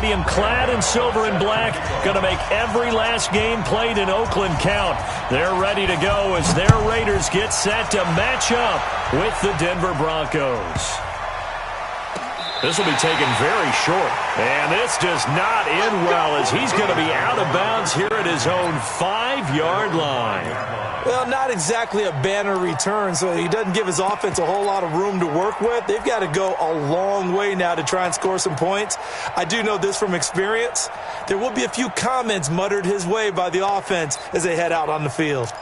Stadium clad in silver and black, going to make every last game played in Oakland count. They're ready to go as their Raiders get set to match up with the Denver Broncos. This will be taken very short. And this does not end well as he's going to be out of bounds here at his own 5-yard line. Well, not exactly a banner return, so he doesn't give his offense a whole lot of room to work with. They've got to go a long way now to try and score some points. I do know this from experience. There will be a few comments muttered his way by the offense as they head out on the field.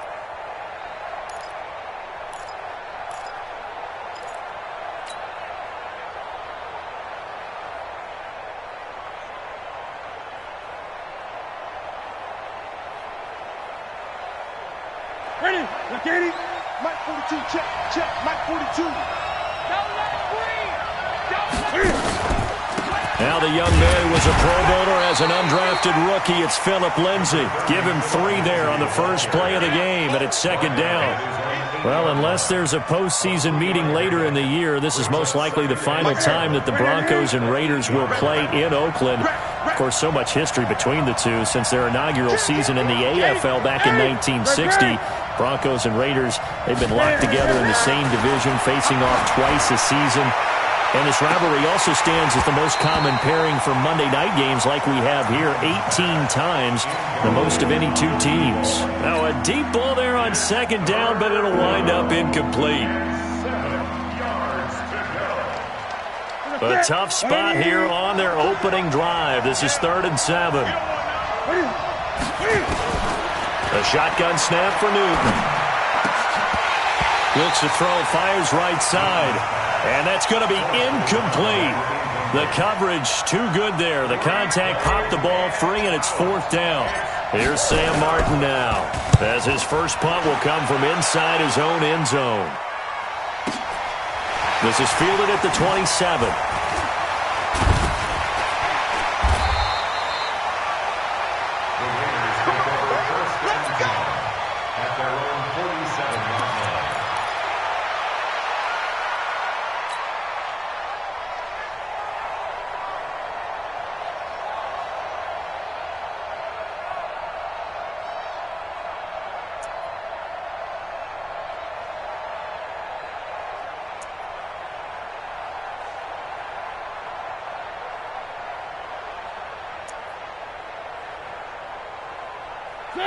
Ready, look at it. Mike 42, check, Mike 42. Don't let it breathe. Don't let it. Now the young man who was a Pro Bowler as an undrafted rookie, it's Phillip Lindsay. Give him 3 there on the first play of the game, and it's second down. Well, unless there's a postseason meeting later in the year, this is most likely the final time that the Broncos and Raiders will play in Oakland. Of course, so much history between the two since their inaugural season in the AFL back in 1960. Broncos and Raiders, they've been locked together in the same division, facing off twice a season. And this rivalry also stands as the most common pairing for Monday night games like we have here, 18 times, the most of any two teams. Now a deep ball there on second down, but it'll wind up incomplete. A tough spot here on their opening drive. This is 3rd and 7. A shotgun snap for Newton. Looks to throw, fires right side. And that's going to be incomplete. The coverage too good there. The contact popped the ball free, and it's 4th down. Here's Sam Martin now, as his first punt will come from inside his own end zone. This is fielded at the 27.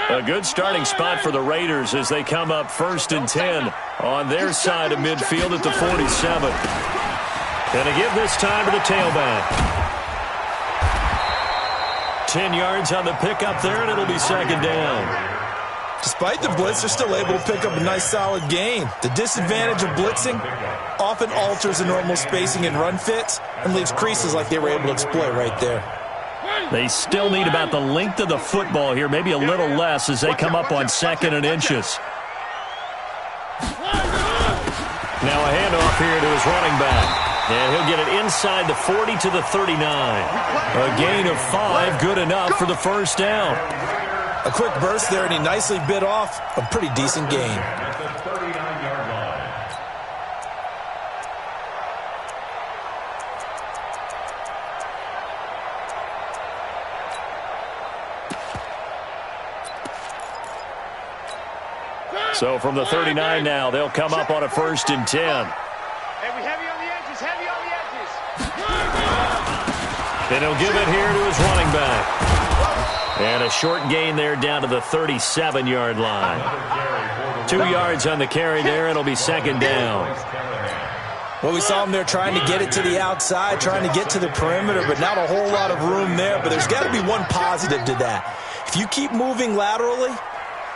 A good starting spot for the Raiders as they come up 1st and 10 on their side of midfield at the 47. Gonna give this time to the tailback. 10 yards on the pickup there, and it'll be second down. Despite the blitz, they're still able to pick up a nice solid gain. The disadvantage of blitzing often alters the normal spacing and run fits and leaves creases like they were able to exploit right there. They still need about the length of the football here, maybe a little less as they come up on 2nd and inches. Now a handoff here to his running back. And he'll get it inside the 40 to the 39. A gain of 5, good enough for the first down. A quick burst there, and he nicely bit off a pretty decent gain. So from the 39 now, they'll come up on a 1st and 10. Hey, we heavy on the edges, heavy on the edges. And he'll give it here to his running back. And a short gain there down to the 37-yard line. 2 yards on the carry there. It'll be second down. Well, we saw him there trying to get it to the outside, trying to get to the perimeter, but not a whole lot of room there. But there's got to be one positive to that. If you keep moving laterally,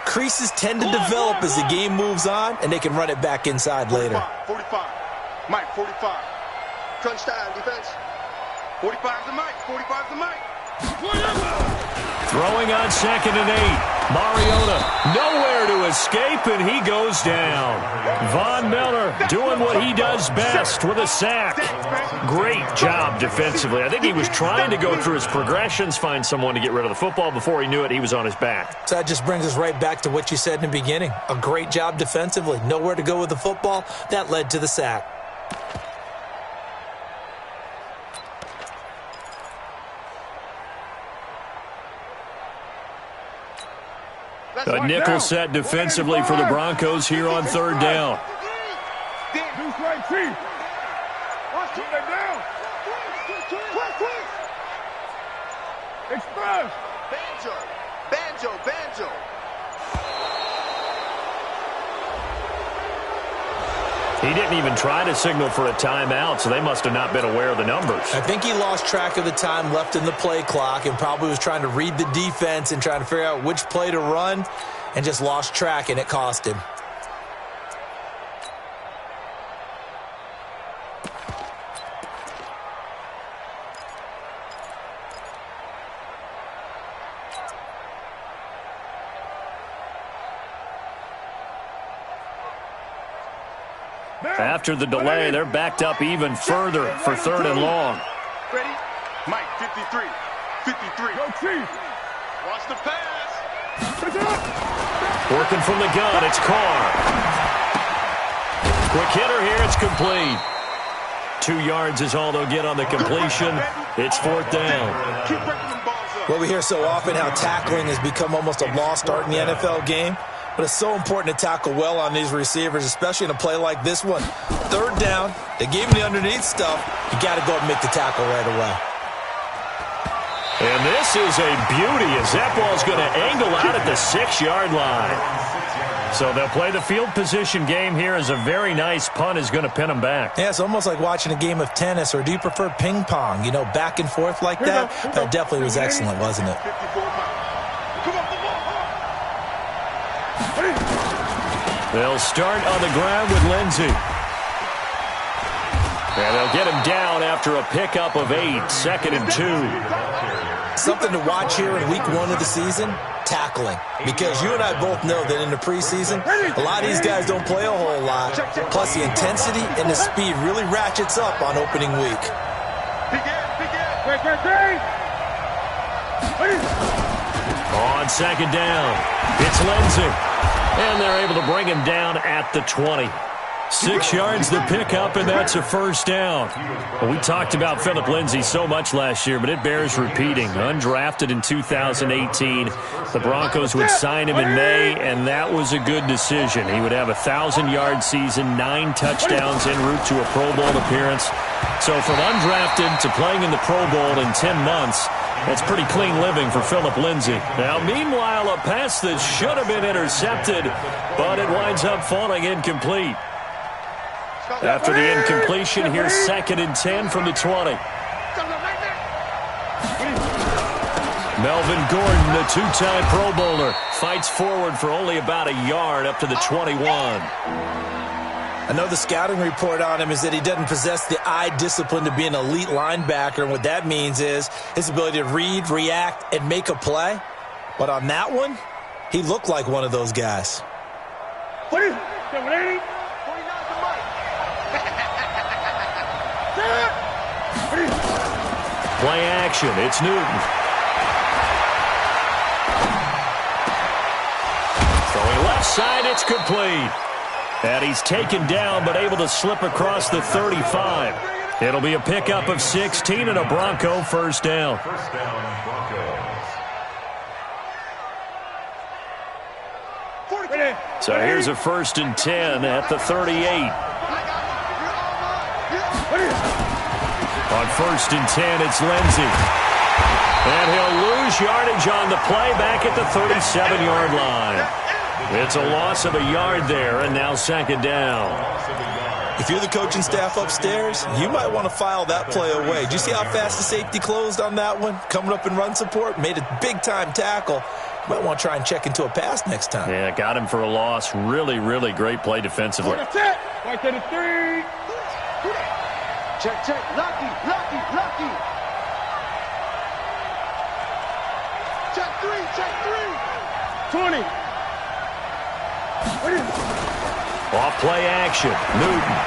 creases tend to develop as the game moves on, and they can run it back inside later. 45. Mike, 45. Crunch time, defense. 45 to Mike. 45 to Mike. Throwing on 2nd and 8. Mariota nowhere to escape, and he goes down. Von Miller doing what he does best with a sack. Great job defensively. I think he was trying to go through his progressions, find someone to get rid of the football. Before he knew it, he was on his back. So that just brings us right back to what you said in the beginning. A great job defensively. Nowhere to go with the football. That led to the sack. A nickel set defensively for the Broncos here on third down. Express. Banjo. He didn't even try to signal for a timeout, so they must have not been aware of the numbers. I think he lost track of the time left in the play clock and probably was trying to read the defense and trying to figure out which play to run and just lost track, and it cost him. After the delay, they're backed up even further for third and long. Ready? Mike, 53. Go Chief. Watch the pass. Working from the gun, it's Carr. Quick hitter here, it's complete. 2 yards is all they'll get on the completion. It's fourth down. Keep breaking them balls up. Well, we hear so often how tackling has become almost a lost art in the NFL game. But it's so important to tackle well on these receivers, especially in a play like this one. Third down, they gave him the underneath stuff. You got to go and make the tackle right away. And this is a beauty as that ball's going to angle out at the 6-yard line. So they'll play the field position game here as a very nice punt is going to pin them back. Yeah, it's almost like watching a game of tennis, or do you prefer ping pong? You know, back and forth like that? That definitely was excellent, wasn't it? They'll start on the ground with Lindsey. And they'll get him down after a pickup of 8, 2nd and 2. Something to watch here in week 1 of the season, tackling. Because you and I both know that in the preseason, a lot of these guys don't play a whole lot. Plus the intensity and the speed really ratchets up on opening week. On 2nd down, it's Lindsey. And they're able to bring him down at the 20. 6 yards the pickup, and that's a first down. Well, we talked about Philip Lindsey so much last year, but it bears repeating. Undrafted in 2018. The Broncos would sign him in May, and that was a good decision. He would have a 1,000-yard season, 9 touchdowns en route to a Pro Bowl appearance. So from undrafted to playing in the Pro Bowl in 10 months, that's pretty clean living for Philip Lindsey. Now, meanwhile, a pass that should have been intercepted, but it winds up falling incomplete. After the incompletion, here's 2nd and 10 from the 20. Melvin Gordon, a 2-time Pro Bowler, fights forward for only about a yard up to the 21. I know the scouting report on him is that he doesn't possess the eye discipline to be an elite linebacker, and what that means is his ability to read, react, and make a play. But on that one, he looked like one of those guys. Play action, it's Newton. Throwing left side, it's complete. And he's taken down, but able to slip across the 35. It'll be a pickup of 16 and a Bronco first down. So here's a 1st and 10 at the 38. On 1st and 10, it's Lindsey. And he'll lose yardage on the play back at the 37-yard line. It's a loss of a yard there, and now 2nd down. If you're the coaching staff upstairs, you might want to file that play away. Did you see how fast the safety closed on that one? Coming up in run support, made a big-time tackle. You might want to try and check into a pass next time. Yeah, got him for a loss. Really, really great play defensively. Right to the 3. Check. Lucky. Check 3. 20. Off play action. Newton.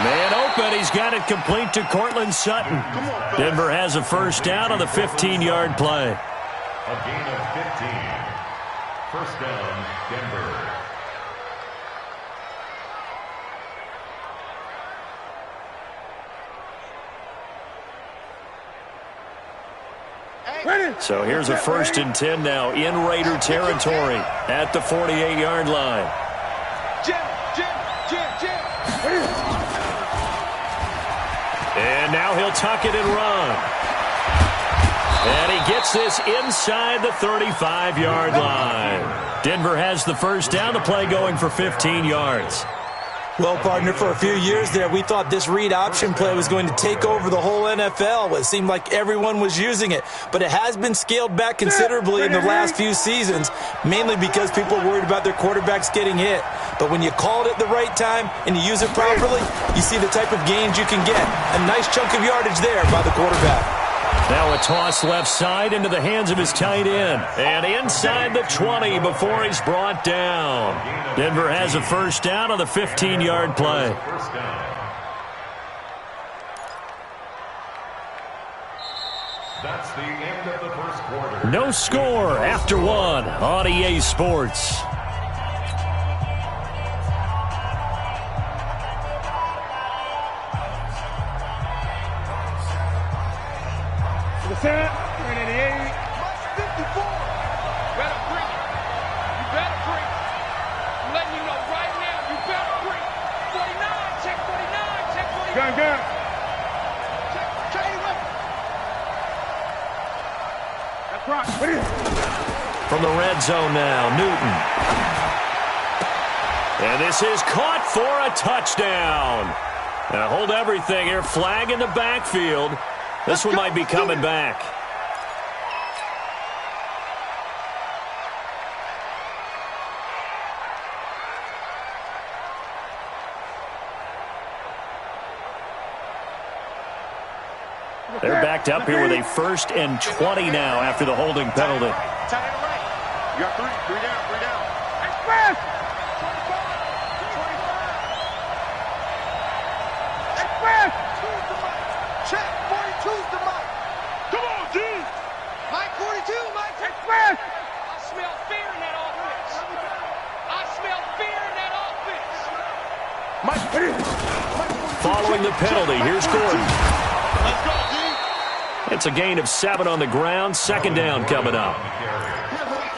Man open. He's got it complete to Cortland Sutton. Denver has a first down on the 15-yard play. A gain of 15. First down, Denver. So here's a 1st and 10 now in Raider territory at the 48-yard line. And now he'll tuck it and run. And he gets this inside the 35-yard line. Denver has the first down. The play going for 15 yards. Well, partner, for a few years there, we thought this read option play was going to take over the whole NFL. It seemed like everyone was using it, but it has been scaled back considerably in the last few seasons, mainly because people are worried about their quarterbacks getting hit. But when you call it at the right time and you use it properly, you see the type of gains you can get. A nice chunk of yardage there by the quarterback. Now a toss left side into the hands of his tight end. And inside the 20 before he's brought down. Denver has a first down on the 15-yard play. That's the end of the first quarter. No score after one on EA Sports. Set, right at 8. 54. Better bring it. You better bring it. I'm letting you know right now, you better bring it. 49, check 49, check 49. Gun. Check 81. That's right. What is it? From the red zone now, Newton. And this is caught for a touchdown. Now hold everything here. Flag in the backfield. This one might be coming back. They're backed up here with a 1st and 20 now after the holding penalty. Tight end right. You got 3 down. Express! 25. Express! Check. 42's the Mike. Come on, G. Mike 42, Mike. Express. I smell fear in that offense. I smell fear in that offense. Mike. Following the penalty, here's Gordon. Let's go, G. It's a gain of 7 on the ground. 2nd down coming up.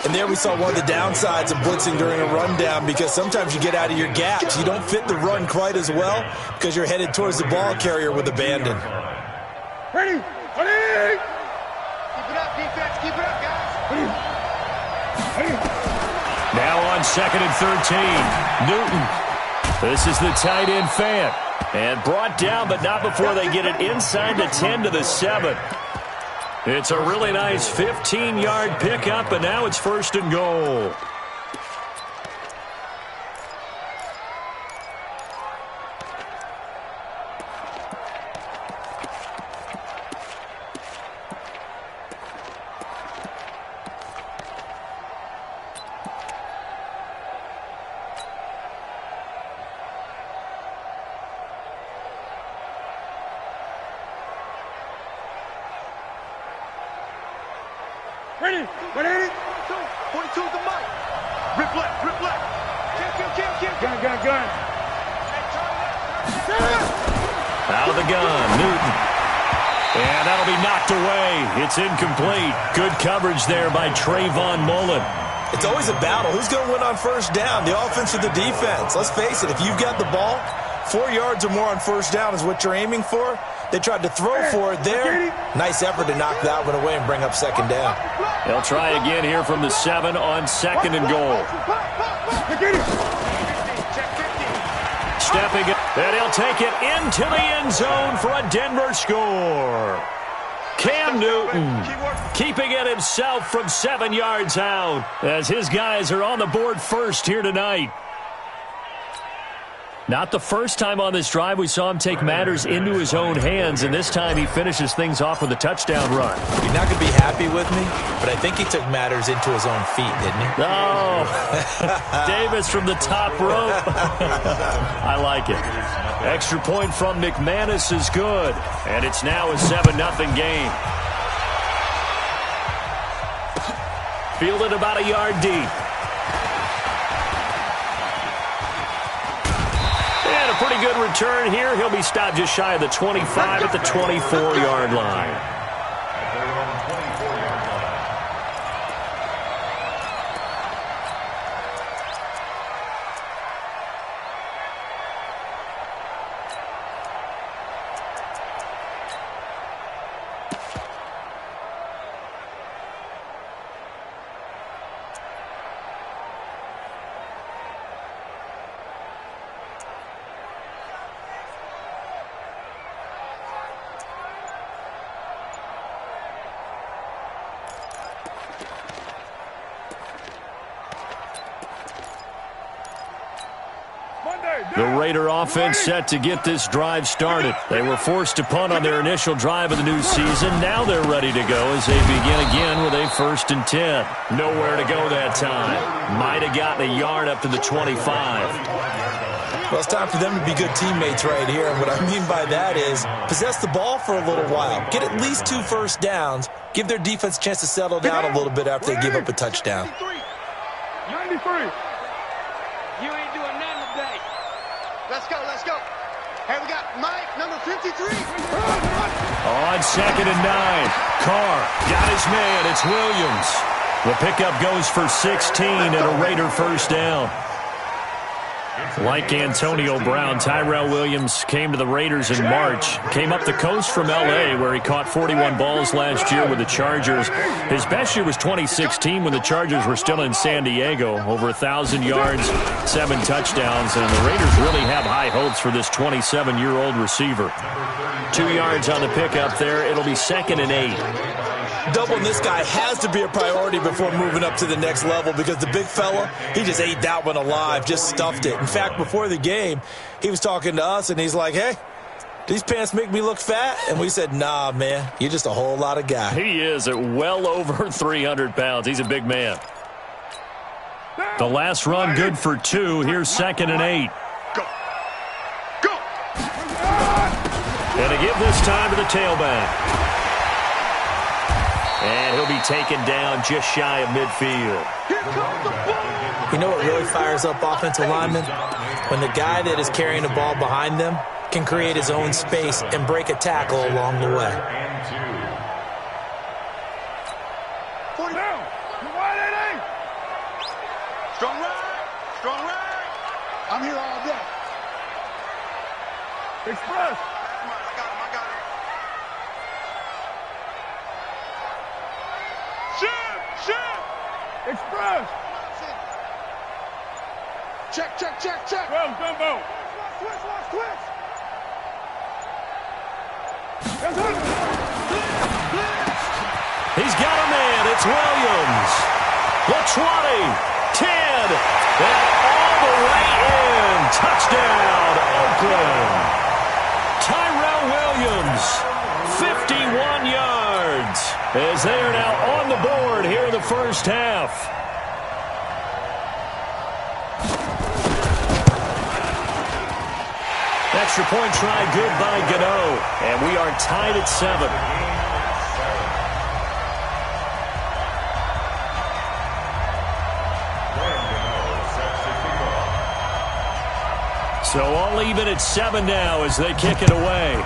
And there we saw one of the downsides of blitzing during a rundown, because sometimes you get out of your gaps. You don't fit the run quite as well because you're headed towards the ball carrier with abandon. Ready? Keep it up, defense. Keep it up, guys. Ready? Now on 2nd and 13. Newton. This is the tight end Fant. And brought down, but not before they get it inside the 10 to the 7. It's a really nice 15-yard pickup, and now it's 1st and goal. Ready? 42's the Mike. Rip left. Kill. Gun. Out of the gun, Newton. And that'll be knocked away. It's incomplete. Good coverage there by Trayvon Mullen. It's always a battle. Who's going to win on 1st down, the offense or the defense? Let's face it, if you've got the ball, 4 yards or more on 1st down is what you're aiming for. They tried to throw for it there. Nice effort to knock that one away and bring up 2nd down. They'll try again here from the 7 on 2nd and goal. Stepping up, and he'll take it into the end zone for a Denver score. Cam Newton keeping it himself from 7 yards out as his guys are on the board first here tonight. Not the first time on this drive we saw him take matters into his own hands, and this time he finishes things off with a touchdown run. You're not going to be happy with me, but I think he took matters into his own feet, didn't he? Oh, Davis from the top rope. I like it. Extra point from McManus is good, and it's now a 7-0 game. Fielded about a yard deep. Pretty good return here. He'll be stopped just shy of the 25 at the 24-yard line. The Raider offense set to get this drive started. They were forced to punt on their initial drive of the new season. Now they're ready to go as they begin again with a 1st and 10. Nowhere to go that time. Might have gotten a yard up to the 25. Well, it's time for them to be good teammates right here. And what I mean by that is possess the ball for a little while. Get at least 2 first downs. Give their defense a chance to settle down a little bit after they give up a touchdown. 93. You ain't doing nothing today. Let's go, let's go. Hey, we got Mike, number 53. On 2nd and 9. Carr got his man. It's Williams. The pickup goes for 16 and a Raider 1st down. Like Antonio Brown, Tyrell Williams came to the Raiders in March. Came up the coast from L.A., where he caught 41 balls last year with the Chargers. His best year was 2016 when the Chargers were still in San Diego. Over 1,000 yards, 7 touchdowns, and the Raiders really have high hopes for this 27-year-old receiver. 2 yards on the pickup there. It'll be 2nd and 8. Doubling this guy has to be a priority before moving up to the next level because the big fella, he just ate that one alive, just stuffed it. In fact, before the game, he was talking to us, and he's like, hey, these pants make me look fat? And we said, nah, man, you're just a whole lot of guy. He is at well over 300 pounds. He's a big man. The last run good for 2. Here's 2nd and 8. Go. Go. And to give this time to the tailback. And he'll be taken down just shy of midfield. Here comes the ball. You know what really fires up offensive linemen? When the guy that is carrying the ball behind them can create his own space and break a tackle along the way. 40 down. Wide 88. Strong right. Strong right. I'm here all day. Express. Express! Check, check, check, check. Well, Dumbo. Switch. He's got a man. It's Williams. The 20, 10, and all the way in. Touchdown, Oakland. Tyrell Williams, 51 yards, as they are now on the board here in the first half. Extra point try good by Gano, and we are tied at 7. So all even at 7 now as they kick it away.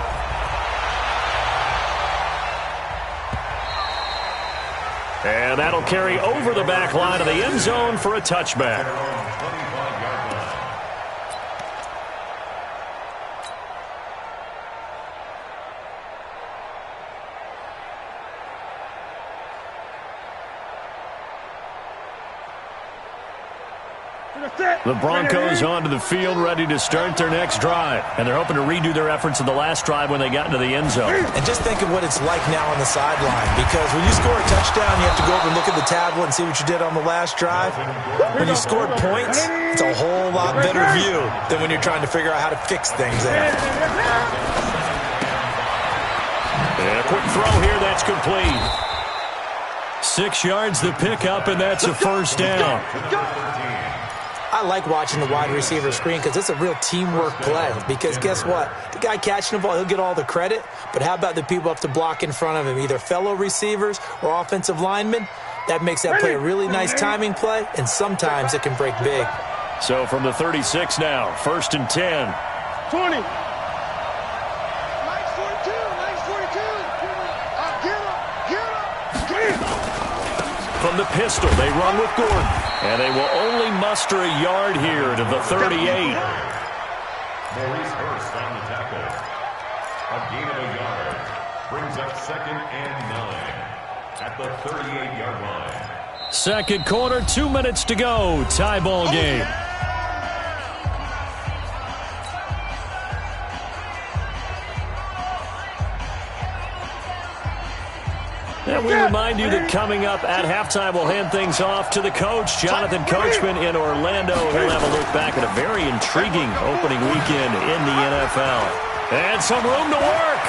And that'll carry over the back line of the end zone for a touchback. The Broncos onto the field, ready to start their next drive. And they're hoping to redo their efforts in the last drive when they got into the end zone. And just think of what it's like now on the sideline. Because when you score a touchdown, you have to go over and look at the tablet and see what you did on the last drive. When you scored points, it's a whole lot better view than when you're trying to figure out how to fix things there. And a quick throw here, that's complete. 6 yards the pickup, and that's a first down. I like watching the wide receiver screen because it's a real teamwork play. Because guess what? The guy catching the ball, he'll get all the credit. But how about the people up to block in front of him, either fellow receivers or offensive linemen? That makes that play a really nice timing play, and sometimes it can break big. So from the 36 now, 1st and 10. 20. Nice 42. Get him. From the pistol, they run with Gordon. And they will only muster a yard here to the 38. Maurice Hurst on the tackle. A gain of a yard. Brings up 2nd and 9 at the 38-yard line. Second quarter, 2 minutes to go. Tie ball game. And we remind you that coming up at halftime, we'll hand things off to the coach, Jonathan Coachman in Orlando. He'll have a look back at a very intriguing opening weekend in the NFL. And some room to work.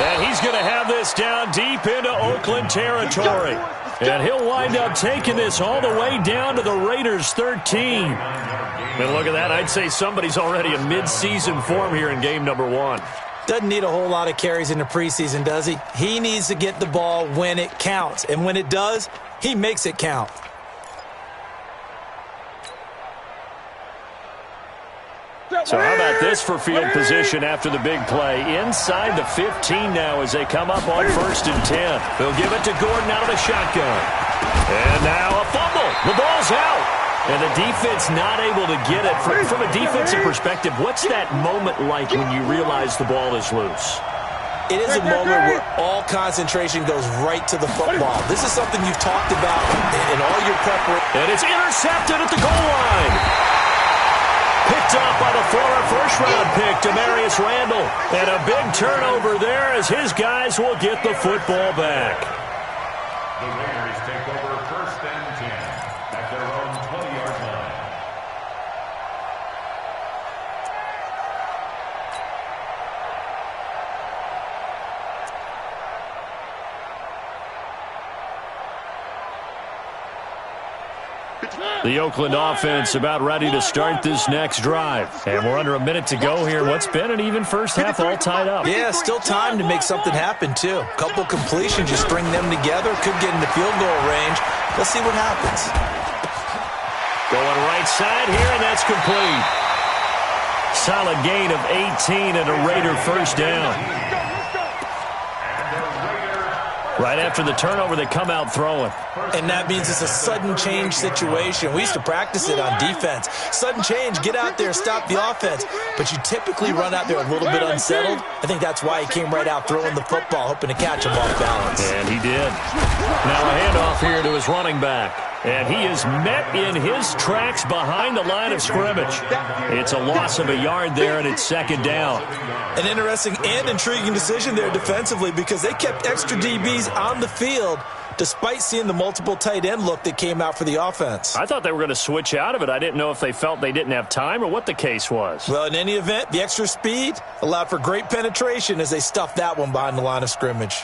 And he's going to have this down deep into Oakland territory. And he'll wind up taking this all the way down to the Raiders' 13. And look at that. I'd say somebody's already in mid-season form here in game number 1. Doesn't need a whole lot of carries in the preseason, does he? He needs to get the ball when it counts. And when it does, he makes it count. So how about this for field position after the big play? Inside the 15 now as they come up on 1st and 10. They'll give it to Gordon out of the shotgun. And now a fumble. The ball's out. And the defense not able to get it. From a defensive perspective, what's that moment like when you realize the ball is loose? It is a moment where all concentration goes right to the football. This is something you've talked about in all your preparation. And it's intercepted at the goal line. Picked up by the former first-round pick, Demarius Randall. And a big turnover there as his guys will get the football back. The Raiders take over 1st and 10 at their own 20-yard line. The Oakland offense about ready to start this next drive. And we're under a minute to go here. What's been an even first half all tied up. Yeah, still time to make something happen, too. A couple completions, you string them together, could get into field goal range. Let's see what happens. Going right side here, and that's complete. Solid gain of 18 and a Raider first down. Right after the turnover, they come out throwing. And that means it's a sudden change situation. We used to practice it on defense. Sudden change, get out there, stop the offense. But you typically run out there a little bit unsettled. I think that's why he came right out throwing the football, hoping to catch him off balance. And he did. Now a handoff here to his running back. And he is met in his tracks behind the line of scrimmage. It's a loss of a yard there, and it's 2nd down. An interesting and intriguing decision there defensively because they kept extra DBs on the field despite seeing the multiple tight end look that came out for the offense. I thought they were going to switch out of it. I didn't know if they felt they didn't have time or what the case was. Well, in any event, the extra speed allowed for great penetration as they stuffed that one behind the line of scrimmage.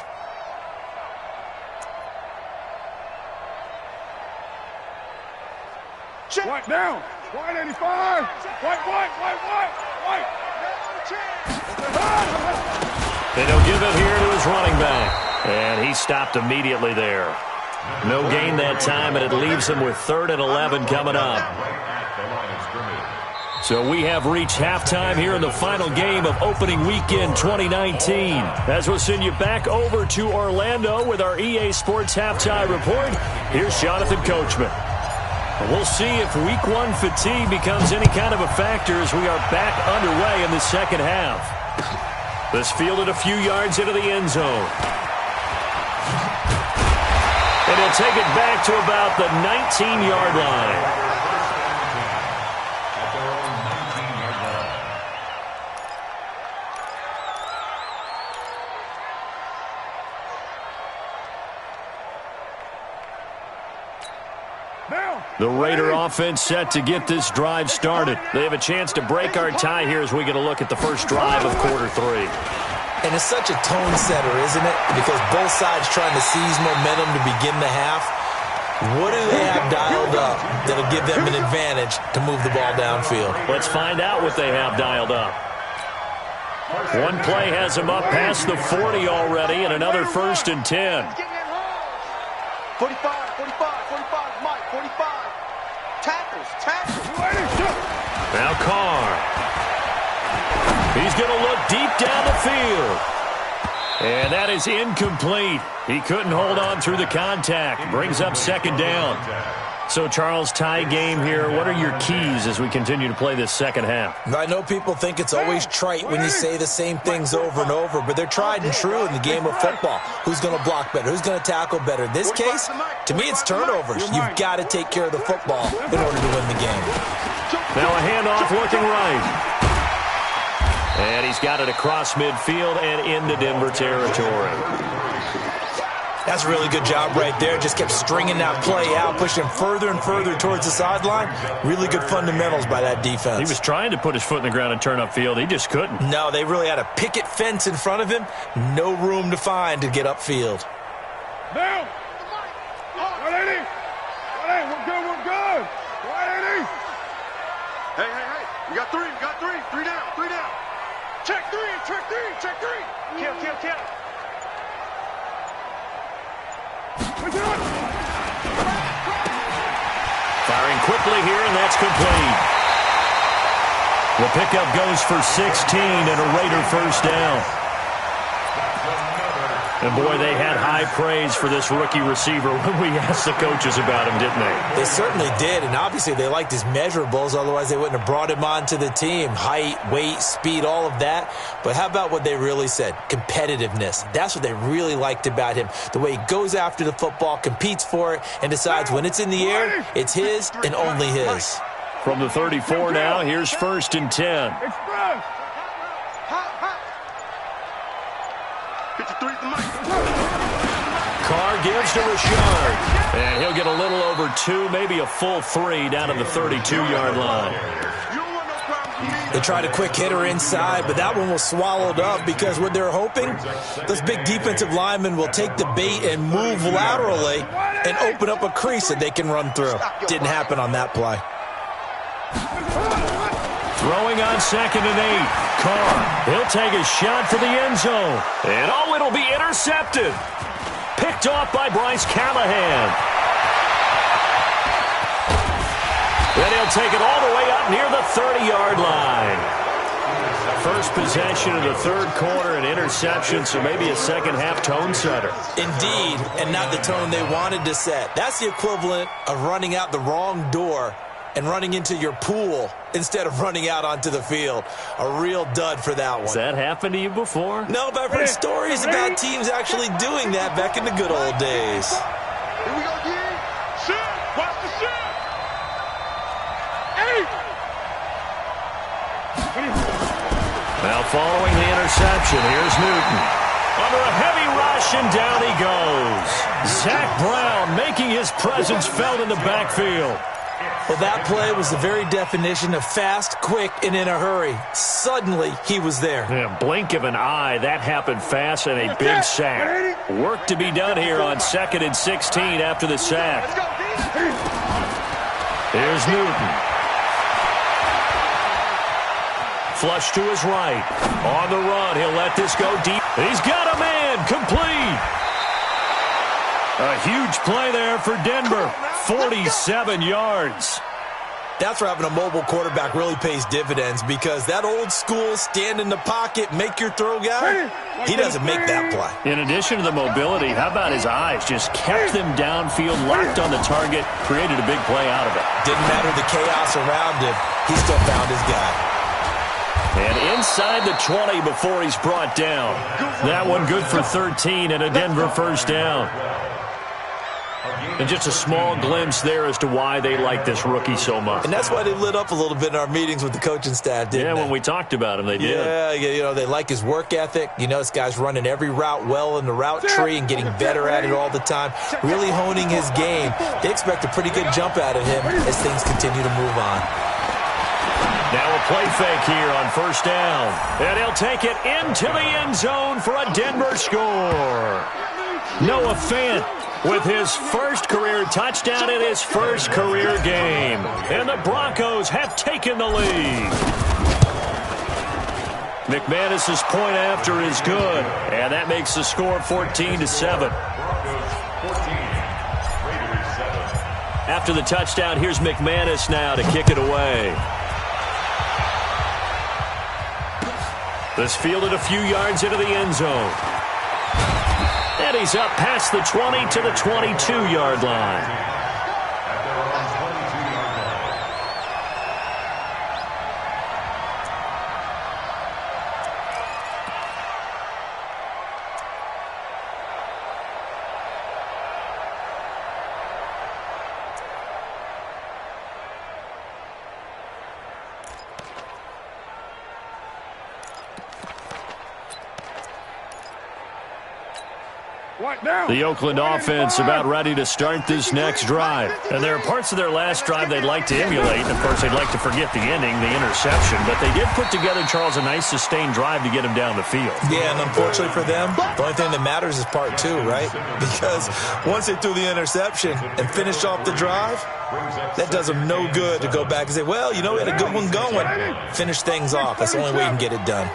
White down. White 85. White. And he'll give it here to his running back. And he stopped immediately there. No gain that time, and it leaves him with 3rd and 11 coming up. So we have reached halftime here in the final game of opening weekend 2019. As we'll send you back over to Orlando with our EA Sports halftime report, here's Jonathan Coachman. We'll see if week 1 fatigue becomes any kind of a factor as we are back underway in the second half. This fielded a few yards into the end zone. And he'll take it back to about the 19-yard line. The Raider offense set to get this drive started. They have a chance to break our tie here as we get a look at the first drive of quarter 3. And it's such a tone setter, isn't it? Because both sides trying to seize momentum to begin the half. What do they have dialed up that'll give them an advantage to move the ball downfield? Let's find out what they have dialed up. One play has them up past the 40 already, and another 1st and 10. 45, Mike, 45. Tackles. Now Carr. He's going to look deep down the field. And that is incomplete. He couldn't hold on through the contact. Brings up 2nd down. So, Charles, tie game here. What are your keys as we continue to play this second half? I know people think it's always trite when you say the same things over and over, but they're tried and true in the game of football. Who's going to block better? Who's going to tackle better? In this case, to me, it's turnovers. You've got to take care of the football in order to win the game. Now a handoff looking right. And he's got it across midfield and into Denver territory. That's a really good job right there. Just kept stringing that play out, pushing him further and further towards the sideline. Really good fundamentals by that defense. He was trying to put his foot in the ground and turn upfield. He just couldn't. No, they really had a picket fence in front of him. No room to find to get upfield. Down. 180. 180. We're good. We're good. 180. Hey. We got three. Three down. Check three. Kill. Firing quickly here, and that's complete. The pickup goes for 16 and a Raider first down. And, boy, they had high praise for this rookie receiver when we asked the coaches about him, didn't they? They certainly did, and obviously they liked his measurables. Otherwise, they wouldn't have brought him onto the team. Height, weight, speed, all of that. But how about what they really said? Competitiveness. That's what they really liked about him. The way he goes after the football, competes for it, and decides when it's in the air, it's his and only his. From the 34 now, here's 1st and 10. Express. Carr gives to Rashard. And he'll get a little over 2, maybe a full 3 down to the 32-yard line. They tried a quick hitter inside, but that one was swallowed up because what they're hoping, this big defensive lineman will take the bait and move laterally and open up a crease that they can run through. Didn't happen on that play. Throwing on 2nd and 8. Carr, he'll take a shot for the end zone. And it'll be intercepted. Picked off by Bryce Callahan. Then he'll take it all the way up near the 30-yard line. First possession of the 3rd quarter, an interception, so maybe a second-half tone setter. Indeed, and not the tone they wanted to set. That's the equivalent of running out the wrong door and running into your pool instead of running out onto the field. A real dud for that one. Has that happened to you before? No, but I've heard stories about teams actually doing that back in the good old days. Here we go, D. Shoot. Watch the shoot. 8. Now following the interception, here's Newton. Under a heavy rush, and down he goes. Zach Brown making his presence felt in the backfield. Well, that play was the very definition of fast, quick, and in a hurry. Suddenly, he was there. Yeah, blink of an eye, that happened fast, and a big sack. Work to be done here on 2nd and 16 after the sack. Here's Newton. Flush to his right. On the run, he'll let this go deep. He's got a man, complete. A huge play there for Denver. 47 yards. That's where having a mobile quarterback really pays dividends, because that old school stand in the pocket, make your throw guy, he doesn't make that play. In addition to the mobility, how about his eyes? Just kept them downfield, locked on the target, created a big play out of it. Didn't matter the chaos around him. He still found his guy. And inside the 20 before he's brought down. That one good for 13 and a Denver first down. And just a small glimpse there as to why they like this rookie so much. And that's why they lit up a little bit in our meetings with the coaching staff, didn't they? When we talked about him, they did. Yeah, they like his work ethic. You know, this guy's running every route well in the route tree and getting better at it all the time, really honing his game. They expect a pretty good jump out of him as things continue to move on. Now a play fake here on first down. And he'll take it into the end zone for a Denver score. Noah Fant with his first career touchdown in his first career game. And the Broncos have taken the lead. McManus's point after is good. And that makes the score 14-7. After the touchdown, here's McManus now to kick it away. This fielded a few yards into the end zone. And he's up past the 20 to the 22-yard line. The Oakland offense about ready to start this next drive. And there are parts of their last drive they'd like to emulate. And, of course, they'd like to forget the ending, the interception. But they did put together, Charles, a nice sustained drive to get him down the field. Yeah, and unfortunately for them, the only thing that matters is part two, right? Because once they threw the interception and finished off the drive, that does them no good to go back and say, well, you know, we had a good one going. Finish things off. That's the only way you can get it done.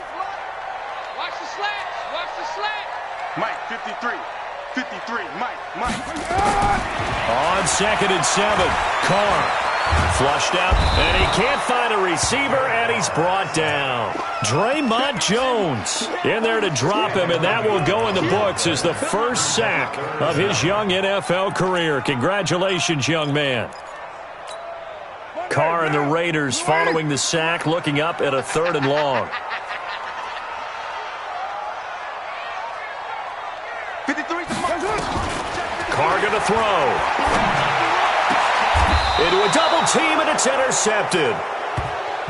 Watch the slats. Watch the slats. Mike, 53. 53, Mike. On 2nd and 7, Carr. Flushed out, and he can't find a receiver, and he's brought down. Draymond Jones in there to drop him, and that will go in the books as the first sack of his young NFL career. Congratulations, young man. Carr and the Raiders following the sack, looking up at a 3rd and long. 53. Carr going to throw. Into a double team, and it's intercepted.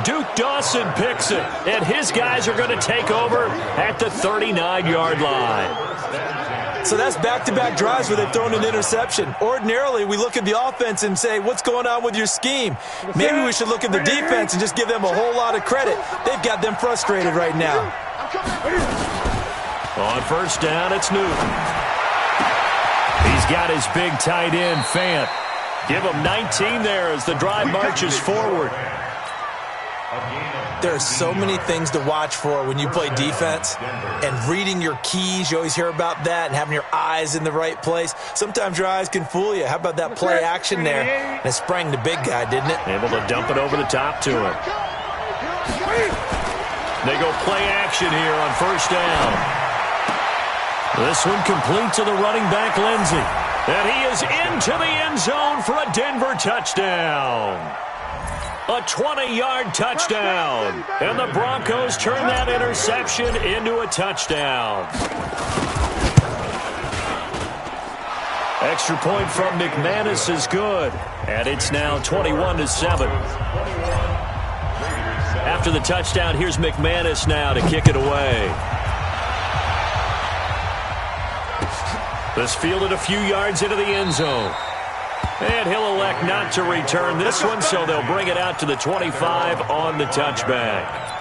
Duke Dawson picks it, and his guys are going to take over at the 39-yard line. So that's back-to-back drives where they've thrown an interception. Ordinarily, we look at the offense and say, what's going on with your scheme? Maybe we should look at the defense and just give them a whole lot of credit. They've got them frustrated right now. On 1st down, it's Newton. He's got his big tight end, Fant. Give him 19 there as the drive marches forward. There are so many things to watch for when you play defense. And reading your keys, you always hear about that, and having your eyes in the right place. Sometimes your eyes can fool you. How about that play action there? And it sprang the big guy, didn't it? Able to dump it over the top to him. They go play action here on 1st down. This one complete to the running back, Lindsey. And he is into the end zone for a Denver touchdown. A 20-yard touchdown. And the Broncos turn that interception into a touchdown. Extra point from McManus is good. And it's now 21-7. After the touchdown, here's McManus now to kick it away. This fielded a few yards into the end zone. And he'll elect not to return this one, so they'll bring it out to the 25 on the touchback.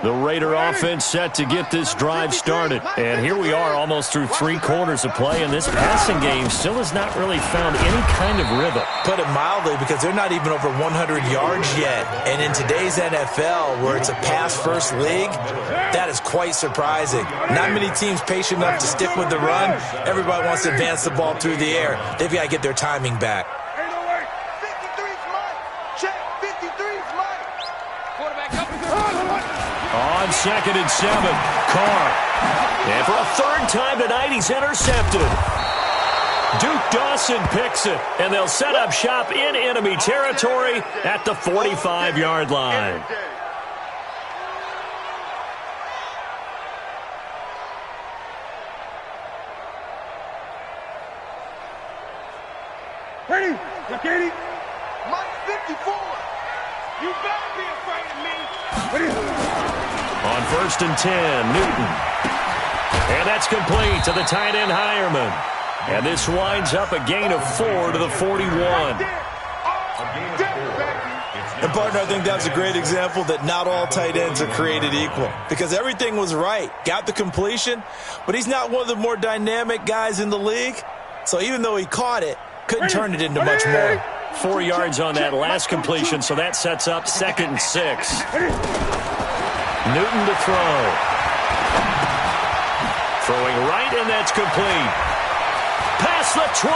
The Raider offense set to get this drive started. And here we are almost through 3 quarters of play, and this passing game still has not really found any kind of rhythm. Put it mildly, because they're not even over 100 yards yet. And in today's NFL, where it's a pass-first league, that is quite surprising. Not many teams patient enough to stick with the run. Everybody wants to advance the ball through the air. They've got to get their timing back. On 2nd and 7, Carr. And for a 3rd time tonight, he's intercepted. Duke Dawson picks it, and they'll set up shop in enemy territory at the 45-yard line. Ready? Katie? Mike 54. You better be afraid of me. On 1st and 10, Newton. And that's complete to the tight end, Hireman. And this winds up a gain of 4 to the 41. And, partner, I think that's a great example that not all tight ends are created equal. Because everything was right. Got the completion, but he's not one of the more dynamic guys in the league. So even though he caught it, couldn't turn it into much more. 4 yards on that last completion, so that sets up 2nd and 6. Newton to throw. Throwing right, and that's complete. Past the 20.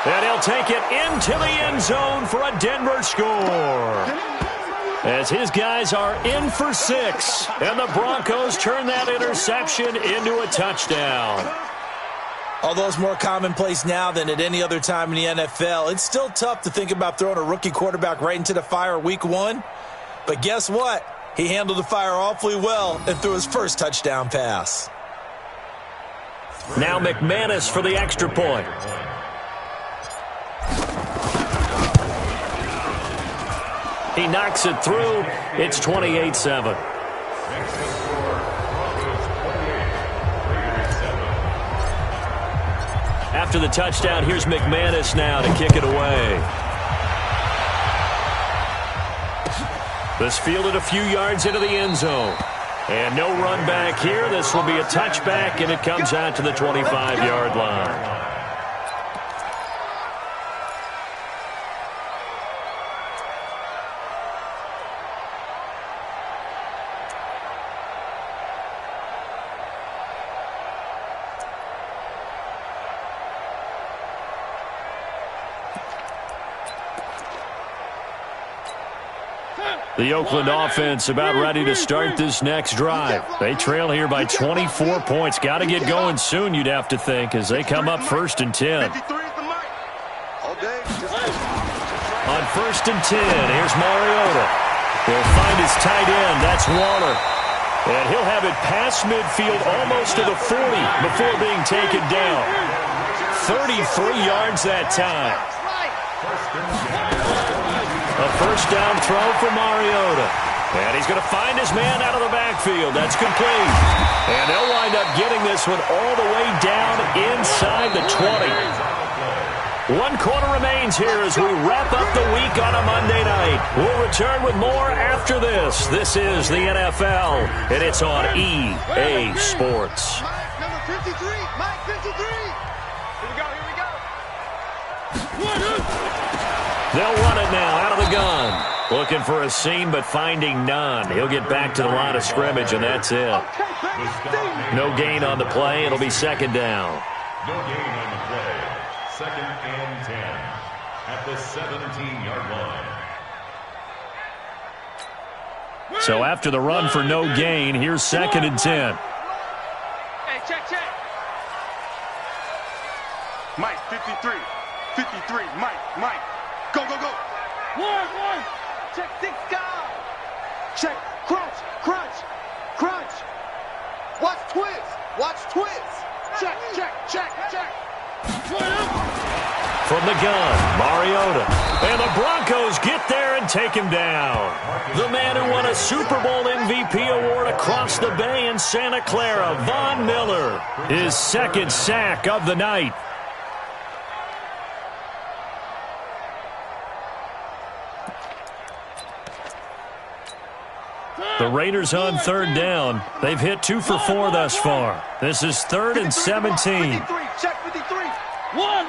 And he'll take it into the end zone for a Denver score. As his guys are in for 6. And the Broncos turn that interception into a touchdown. Although it's more commonplace now than at any other time in the NFL, it's still tough to think about throwing a rookie quarterback right into the fire week one. But guess what? He handled the fire awfully well and threw his first touchdown pass. Now McManus for the extra point. He knocks it through. It's 28-7. After the touchdown, here's McManus now to kick it away. This fielded a few yards into the end zone. And no run back here. This will be a touchback, and it comes out to the 25-yard line. The Oakland offense about ready to start this next drive. They trail here by 24 points. Got to get going soon, you'd have to think, as they come up 1st and 10. On 1st and 10, here's Mariota. He'll find his tight end. That's Waller. And he'll have it past midfield almost to the 40 before being taken down. 33 yards that time. A first down throw for Mariota. And he's going to find his man out of the backfield. That's complete. And they'll wind up getting this one all the way down inside the 20. 1 quarter remains here as we wrap up the week on a Monday night. We'll return with more after this. This is the NFL, and it's on EA Sports. Mike, number 53. Mike, 53. Here we go, here we go. They'll run it now out of the gun. Looking for a seam, but finding none. He'll get back to the line of scrimmage, and that's it. No gain on the play. It'll be 2nd down. No gain on the play. 2nd and 10 at the 17-yard line. So after the run for no gain, here's 2nd and 10. Hey, check. Mike, 53. 53. Mike. Go. 1. Check 6 guys. Check. Crunch. Watch twist. Check. From the gun, Mariota. And the Broncos get there and take him down. The man who won a Super Bowl MVP award across the bay in Santa Clara, Von Miller. His 2nd sack of the night. The Raiders on 3rd down. They've hit 2 for 4 thus far. This is 3rd and 17. 53. Check 53. 1.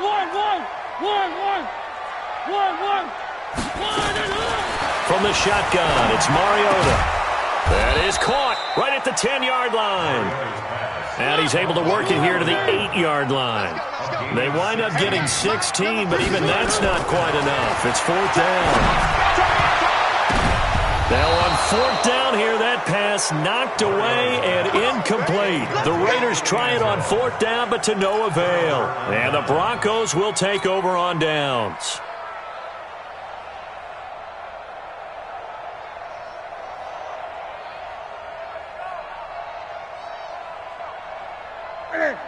From the shotgun, it's Mariota. That is caught right at the 10-yard line. And he's able to work it here to the 8-yard line. They wind up getting 16, but even that's not quite enough. It's 4th down. Now on 4th down here, that pass knocked away and incomplete. The Raiders try it on 4th down, but to no avail. And the Broncos will take over on downs.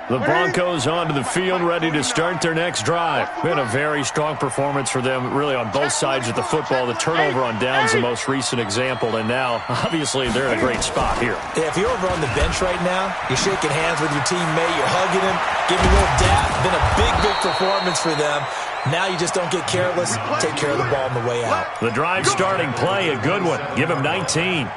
The Broncos onto the field, ready to start their next drive. Been a very strong performance for them, really, on both sides of the football. The turnover on downs, the most recent example, and now, obviously, they're in a great spot here. Yeah, if you're over on the bench right now, you're shaking hands with your teammate, you're hugging him, giving a little dap. Been a big performance for them. Now you just don't get careless. Take care of the ball on the way out. The drive starting play, a good one. Give him 19.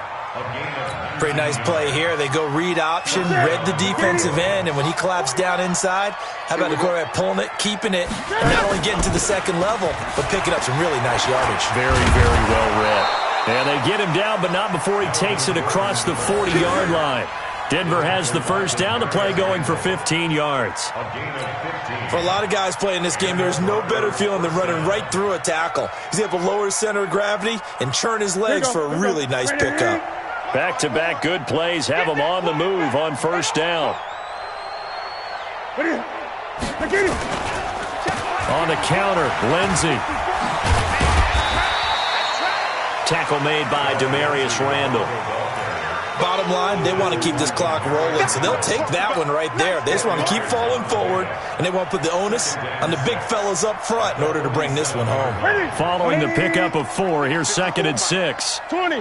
Pretty nice play here. They go read option, read the defensive end, and when he claps down inside, how about the quarterback pulling it, keeping it, and not only getting to the 2nd level, but picking up some really nice yardage. Very well read. And they get him down, but not before he takes it across the 40-yard line. Denver has the first down, the play going for 15 yards. For a lot of guys playing this game, there's no better feeling than running right through a tackle. He's able to lower his center of gravity and churn his legs for a really nice pickup. Back-to-back good plays have him on the move on 1st down. On the counter, Lindsey. Tackle made by Demarius Randall. Bottom line, they want to keep this clock rolling, so they'll take that one right there. They just want to keep falling forward, and they want to put the onus on the big fellas up front in order to bring this one home. Following the pickup of 4, here's 2nd and 6. 20.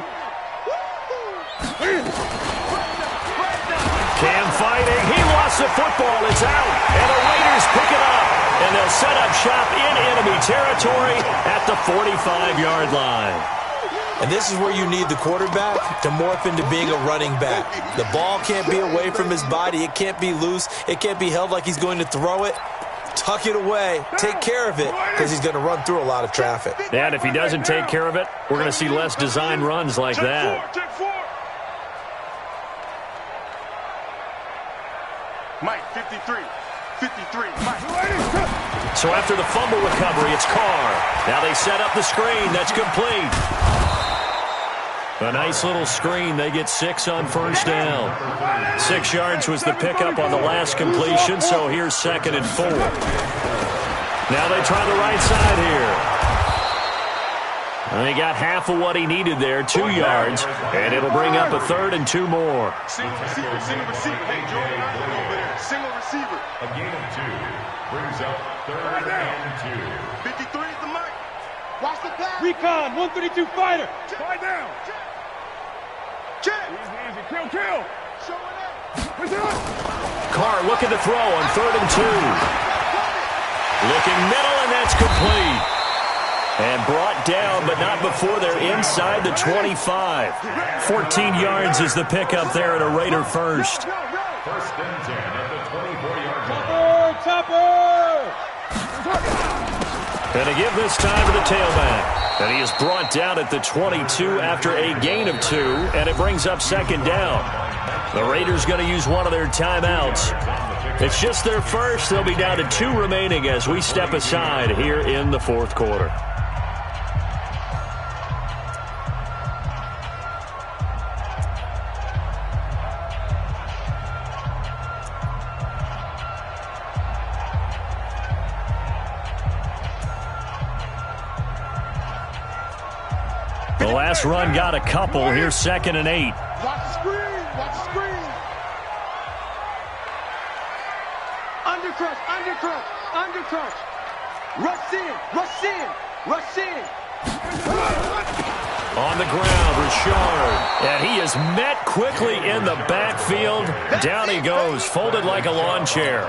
Cam fighting. He lost the football. It's out, and the Raiders pick it up, and they'll set up shop in enemy territory at the 45-yard line. And this is where you need the quarterback to morph into being a running back. The ball can't be away from his body. It can't be loose. It can't be held like he's going to throw it. Tuck it away. Take care of it because he's going to run through a lot of traffic. And if he doesn't take care of it, we're going to see less design runs like that. Mike, 53. 53. Mike. So after the fumble recovery, it's Carr. Now they set up the screen. That's complete. A nice little screen. They get 6 on first down. 6 yards was the pickup on the last completion, so here's 2nd and 4. Now they try the right side here. And they got half of what he needed there, 2 yards, and it'll bring up a 3rd and 2 more. Single receiver, single receiver. Hey, Jordan, over there. Single receiver. A gain of 2 brings up 3rd and 2. 53 is the mic. Watch the pass. Recon, 132 fighter. Fight down. Check. Easy, kill. Push it up. Carr looking to throw on 3rd and 2. Looking middle, and that's complete. And brought down, but not before they're inside the 25. 14 yards is the pickup there at a Raider first. 1st and 10 at the 24-yard line. Topper! And to give this time to the tailback. And he is brought down at the 22 after a gain of 2, and it brings up 2nd down. The Raiders going to use one of their timeouts. It's just their first. They'll be down to 2 remaining as we step aside here in the 4th quarter. The last run got a couple. Here's 2nd and 8. Watch the screen. Watch the screen. Undercrush. Rush in. On the ground, Richard. And he is met quickly in the backfield. Down he goes, folded like a lawn chair.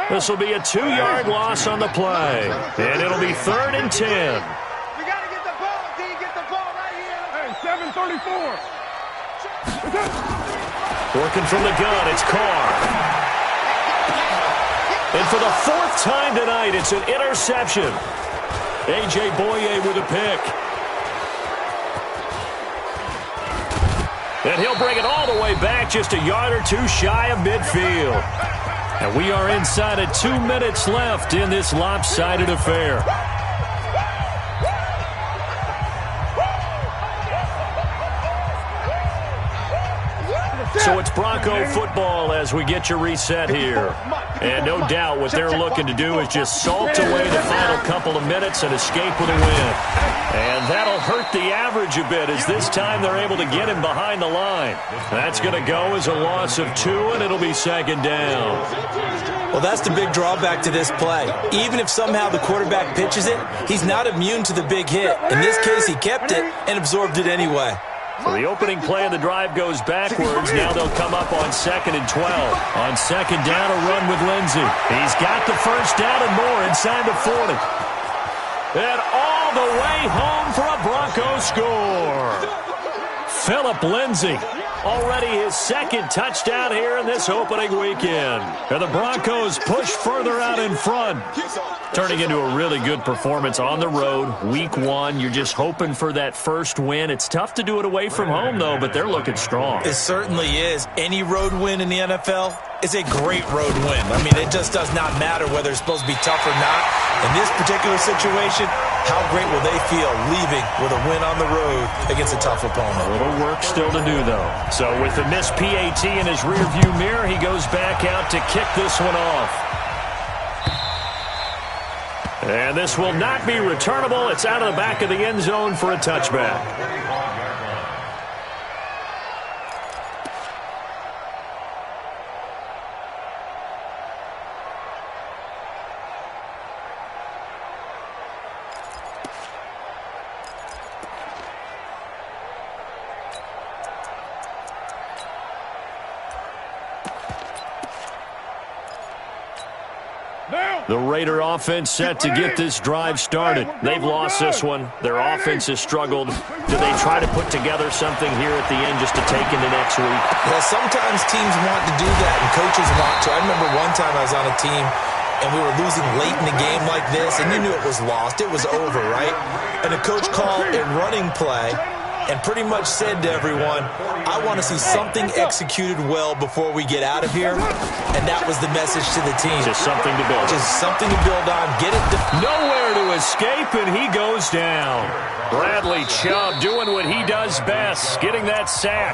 This will be a 2-yard loss on the play. And it'll be 3rd and 10. 734. Working from the gun, it's Carr. And for the 4th time tonight, it's an interception. A.J. Boye with a pick. And he'll bring it all the way back, just a yard or 2 shy of midfield. And we are inside of 2 minutes left in this lopsided affair. So it's Bronco football as we get you reset here. And no doubt what they're looking to do is just salt away the final couple of minutes and escape with a win. And that'll hurt the average a bit as this time they're able to get him behind the line. That's going to go as a loss of 2, and it'll be 2nd down. Well, that's the big drawback to this play. Even if somehow the quarterback pitches it, he's not immune to the big hit. In this case, he kept it and absorbed it anyway. So the opening play of the drive goes backwards. Now they'll come up on 2nd and 12. On 2nd down, a run with Lindsey. He's got the first down and more inside the 40. And all the way home for a Bronco score. Phillip Lindsey, already his 2nd touchdown here in this opening weekend. And the Broncos push further out in front. Turning into a really good performance on the road. Week 1, you're just hoping for that first win. It's tough to do it away from home, though, but they're looking strong. It certainly is. Any road win in the NFL is a great road win. I mean, it just does not matter whether it's supposed to be tough or not. In this particular situation, how great will they feel leaving with a win on the road against a tough opponent? A little work still to do, though. So with the missed PAT in his rearview mirror, he goes back out to kick this one off. And this will not be returnable. It's out of the back of the end zone for a touchback. The Raider offense set to get this drive started. They've lost this one. Their offense has struggled. Do they try to put together something here at the end just to take into next week? Well, sometimes teams want to do that, and coaches want to. I remember one time I was on a team, and we were losing late in the game like this, and you knew it was lost. It was over, right? And the coach called a running play and pretty much said to everyone, I want to see something executed well before we get out of here. And that was the message to the team. Just something to build. Just something to build on. Get it. Nowhere to escape, and he goes down. Bradley Chubb doing what he does best, getting that sack.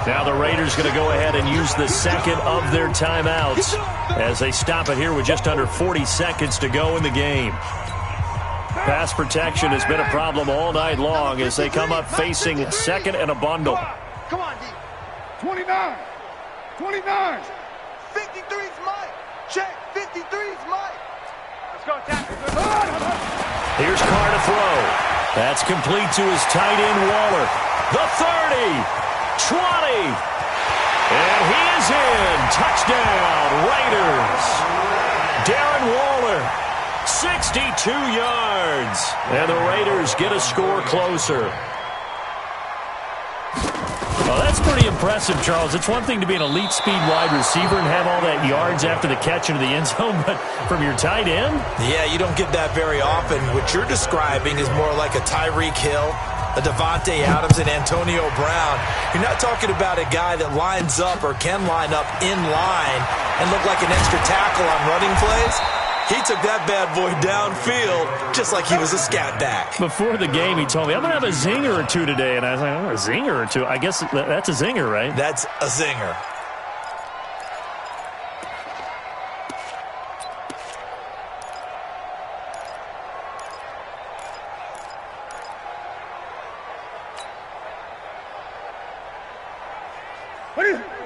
Now the Raiders going to go ahead and use the second of their timeouts as they stop it here with just under 40 seconds to go in the game. Pass protection has been a problem all night long as they come up facing second and a bundle. Come on, D. 29. 29. 53's Mike. Check. 53's Mike. Let's go, tackle. Here's Carr to throw. That's complete to his tight end, Waller. The 30. 20. And he is in. Touchdown, Raiders. Darren Waller. 62 yards. And the Raiders get a score closer. Well, that's pretty impressive, Charles. It's one thing to be an elite speed wide receiver and have all that yards after the catch into the end zone, but from your tight end? Yeah, you don't get that very often. What you're describing is more like a Tyreek Hill, a Devontae Adams, and Antonio Brown. You're not talking about a guy that lines up or can line up in line and look like an extra tackle on running plays. He took that bad boy downfield just like he was a scat back. Before the game, he told me, I'm going to have a zinger or two today. And I was like, oh, a zinger or two? I guess that's a zinger, right? That's a zinger.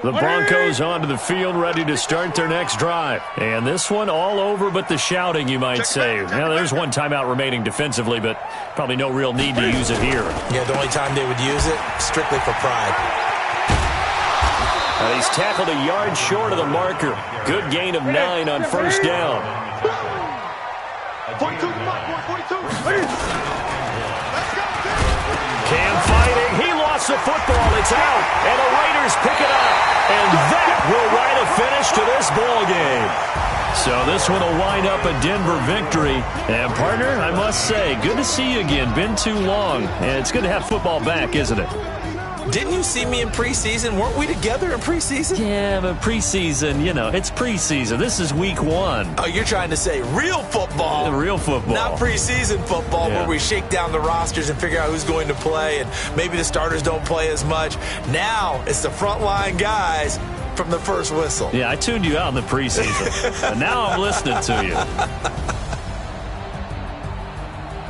The Broncos onto the field, ready to start their next drive. And this one all over but the shouting, you might say. Now, there's one timeout remaining defensively, but probably no real need to use it here. Yeah, the only time they would use it, strictly for pride. He's tackled a yard short of the marker. Good gain of 9 on first down. 42 to Mike, 42. Cam fighting. He lost the football. It's out. And the Raiders pick it up. And that will write a finish to this ball game. So this one will wind up a Denver victory. And, partner, I must say, good to see you again. Been too long. And it's good to have football back, isn't it? Didn't you see me in preseason? Weren't we together in preseason? Yeah, but preseason, you know, it's preseason. This is week 1. Oh, you're trying to say real football. Real football. Not preseason football where we shake down the rosters and figure out who's going to play, and maybe the starters don't play as much. Now it's the frontline guys from the first whistle. Yeah, I tuned you out in the preseason. And now I'm listening to you.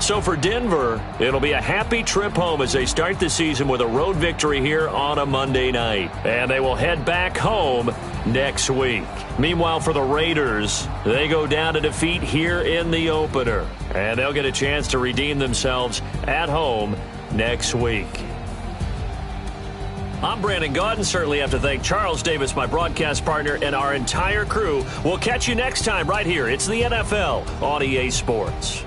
So for Denver, it'll be a happy trip home as they start the season with a road victory here on a Monday night. And they will head back home next week. Meanwhile, for the Raiders, they go down to defeat here in the opener. And they'll get a chance to redeem themselves at home next week. I'm Brandon Gaudin. Certainly have to thank Charles Davis, my broadcast partner, and our entire crew. We'll catch you next time right here. It's the NFL on EA Sports.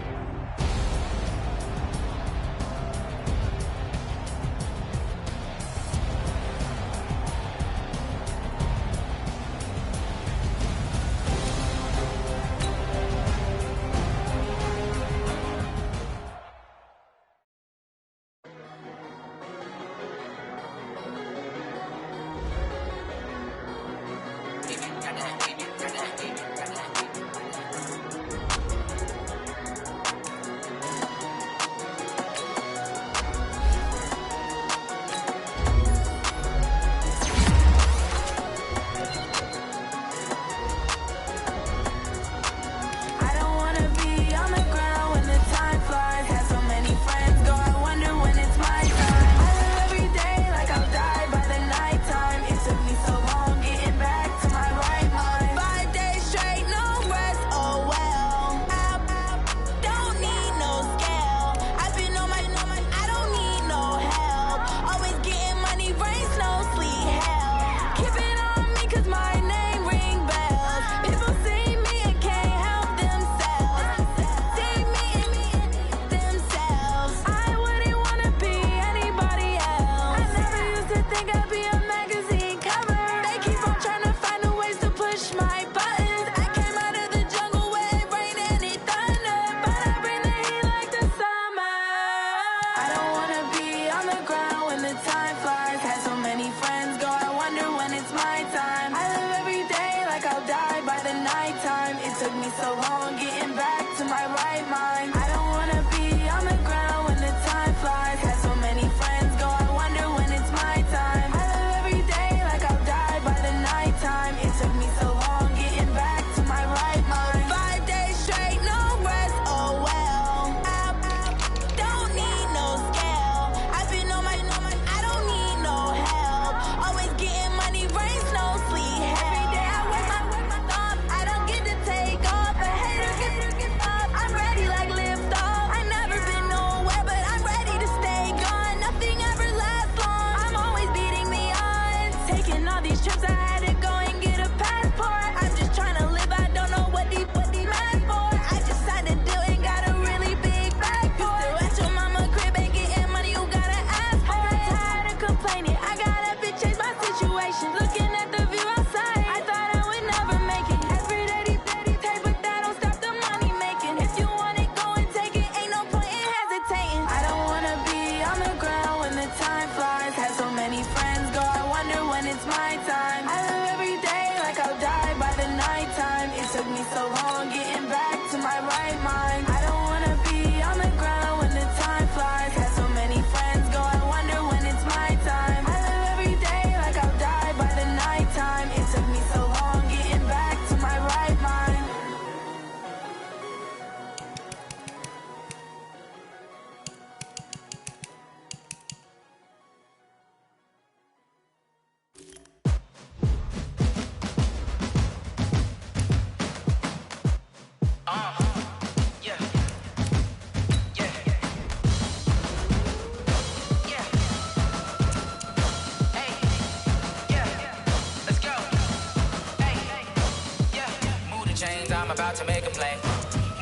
about to make a play.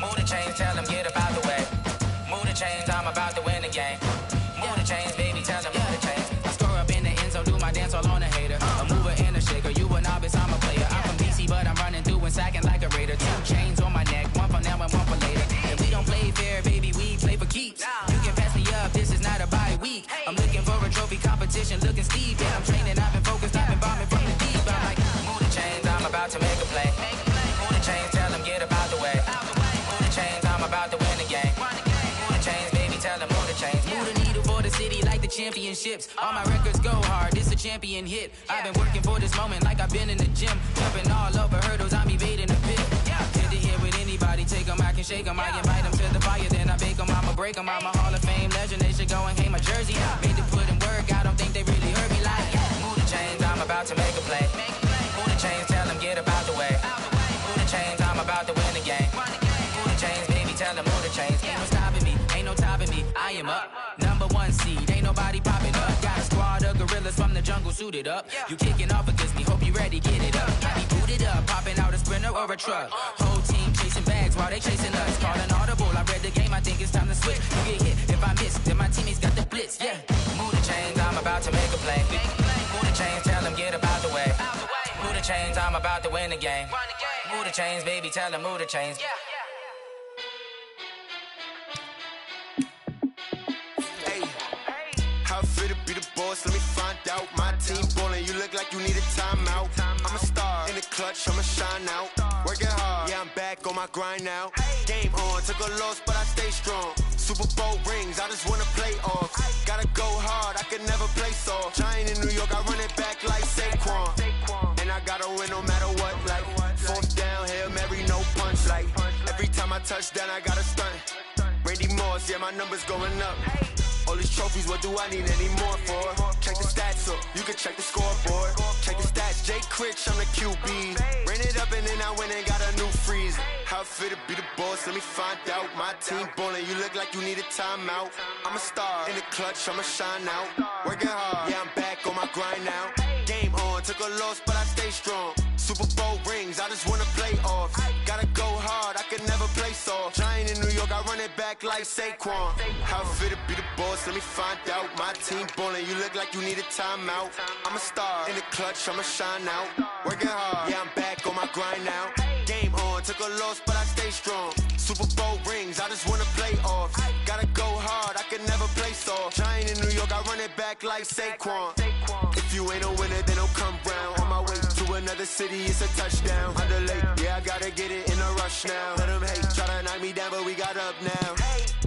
Move the chains, tell them get up out the way. Move the chains, I'm about to win the game. Move the chains, baby, tell them move the chains. I score up in the end zone, do my dance all on a hater. A mover and a shaker, you a novice, I'm a player. I'm from DC, but I'm running through and sacking like a raider. 2 chains on my neck, one for now and one for later. If we don't play fair, baby, we play for keeps. You can pass me up, this is not a bye week. I'm looking for a trophy competition, looking steep. Yeah, I'm training, I've been focused, I've been bombing from the deep. I'm like, move the chains, I'm about to make a play. Move the chains, tell them get up out the way. Move the chains, I'm about to win the game. Move the chains, baby, tell them move the chains. Move the needle for the city like the championships. All my records go hard, this a champion hit. I've been working for this moment like I've been in the gym. Jumping all over hurdles, I'm evading the pit. Head to head with anybody, take them, I can shake them. I invite them to the fire, then I bake them, I'ma break them. I'm a Hall of Fame legend, they should go and hang my jersey. Made to put in work, I don't think they really heard me like. Move the chains, I'm about to make a play. Move the chains, tell them get up out the way. Move the chains, I'm about to win the game. Move the chains, baby, tell them move the chains. Ain't no stopping me, ain't no topping me, I am up. Number 1 seed, ain't nobody popping up. Got a squad of gorillas from the jungle suited up. You kicking off against me, hope you ready, get it up. I be booted up, popping out a sprinter or a truck. Whole team chasing bags while they chasing us. Calling audible, I read the game, I think it's time to switch. You get hit, if I miss, then my teammates got the blitz, yeah. Move the chains, I'm about to make a play. Move the chains, tell them get up out the way. Move the chains, I'm about to win the game. Move the chains, baby, tell them move the chains. How I feel to be the boss, let me find out. My team ballin', you look like you need a timeout. I'm a star, in the clutch, I'ma shine out. Working hard, yeah, I'm back on my grind now. Game on, took a loss, but I stay strong. Super Bowl rings, I just wanna play off. Gotta go hard, I can never play soft. Giant in New York, I run it back like Saquon. And I gotta win no matter what, like 4th down, Hail Mary, no punch. Like, every time I touch down, I gotta stunt. Randy Moss, yeah, my numbers going up. All these trophies, what do I need any more for? Check the stats up, you can check the scoreboard. Check the stats, Jay Critch, I'm the QB. Ran it up and then I went and got a new freeze. How I feel to be the boss, let me find out. My team ballin', you look like you need a timeout. I'm a star, in the clutch, I'ma shine out. Working hard, yeah, I'm back on my grind now. Game on, took a loss, but I stay strong. Super Bowl rings, I just wanna play off. Gotta go hard, I can never play soft. Giant in New York, I run it back like Saquon. How I feel to be the boss, let me find out. My team ballin', you look like you need a timeout. I'm a star, in the clutch, I'ma shine out. Working hard, yeah, I'm back on my grind now. Game on, took a loss, but I stay strong. Super Bowl rings, I just wanna play off. Gotta go hard, I can never play soft. Giant in New York, I run it back like Saquon. If you ain't a winner, then don't come round. On my way to another city, it's a touchdown. Underlay, yeah, I gotta get it in a rush now. Let them hate, try to knock me down, but we got up now.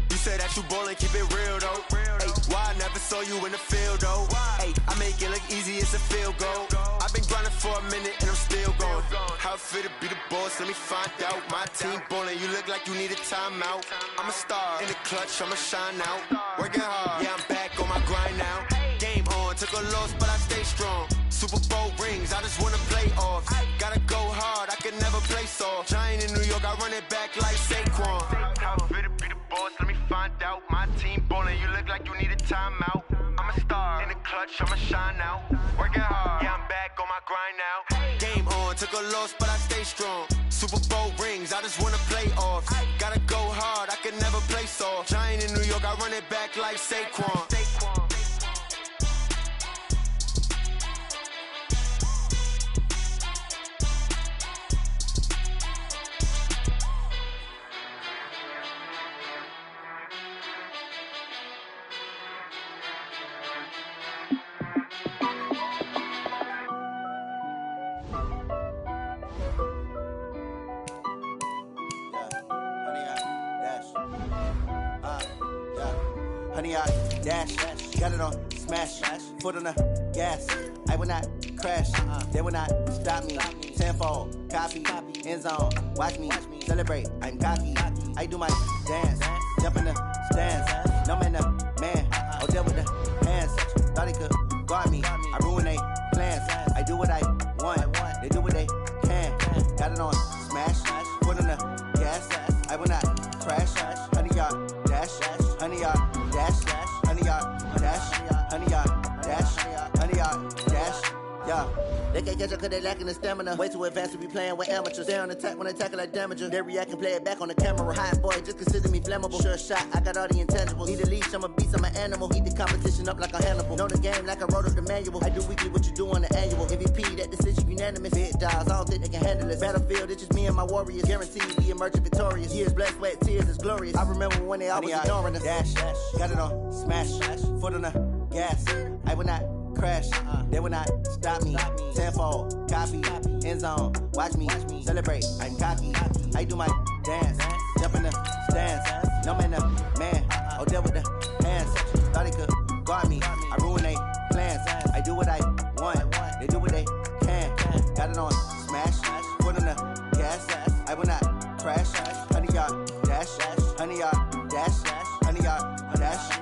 You said that you ballin', keep it real though. Ay, why I never saw you in the field though? Ay, I make it look easy, it's a field goal. I've been grinding for a minute and I'm still going. How I feel to be the boss, let me find out. My team ballin', you look like you need a timeout. I'm a star, in the clutch, I'ma shine out. Working hard, yeah, I'm back on my grind now. Game on, took a loss, but I stay strong. Super Bowl rings, I just wanna play off. Gotta go hard, I can never play soft. Giant in New York, I run it back like Saquon. How I feel to be the boss, let me find out. My team ballin', you look like you need a timeout. I'm a star, in the clutch, I'ma shine out. Working hard, yeah, I'm back on my grind now. Game on, took a loss, but I stay strong. Super Bowl rings, I just wanna play off. Gotta go hard, I can never play soft. Giant in New York, I run it back like Saquon. Honey, I dash, got it on smash, foot on the gas. I will not crash, they will not stop me. Tenfold, copy, end zone, watch me celebrate. I'm cocky, I do my dance, jump in the stands. No man, the man, oh there with the hands. Thought he could guard me, I ruin they plans. I do what I want, they do what they can. Got it on smash, foot on the gas. I will not crash, honey, y'all dash, honey, y'all dash, honey, y'all dash, honey, y'all dash, honey, y'all dash, yeah. They can't catch up cause they lacking the stamina. Way too advanced to be playing with amateurs. Stay on attack when attack like damager. They react and play it back on the camera. Hot boy, just consider me flammable. Sure shot, I got all the intangibles. Need a leash, I'm a beast, I'm an animal. Eat the competition up like a Hannibal. Know the game like I wrote up the manual. I do weekly what you do on the annual. MVP, that decision unanimous. Big dogs, I don't think they can handle it. Battlefield, it's just me and my warriors. Guaranteed we emerging victorious. Years, blood, sweat, tears, it's glorious. I remember when they always ignoring us. Dash, got it on, smash, foot on the gas. I will not crash, they will not stop me. Tenfold, copy, end zone, watch me celebrate. I'm cocky, I do my dance, jump in the stands. No man, man, oh deal with the hands. Thought he could guard me, I ruin they plans. I do what I want, they do what they can. Got it on, smash, foot on the gas. I will not crash, 100 yard dash, 100 yard dash, 100 yard dash.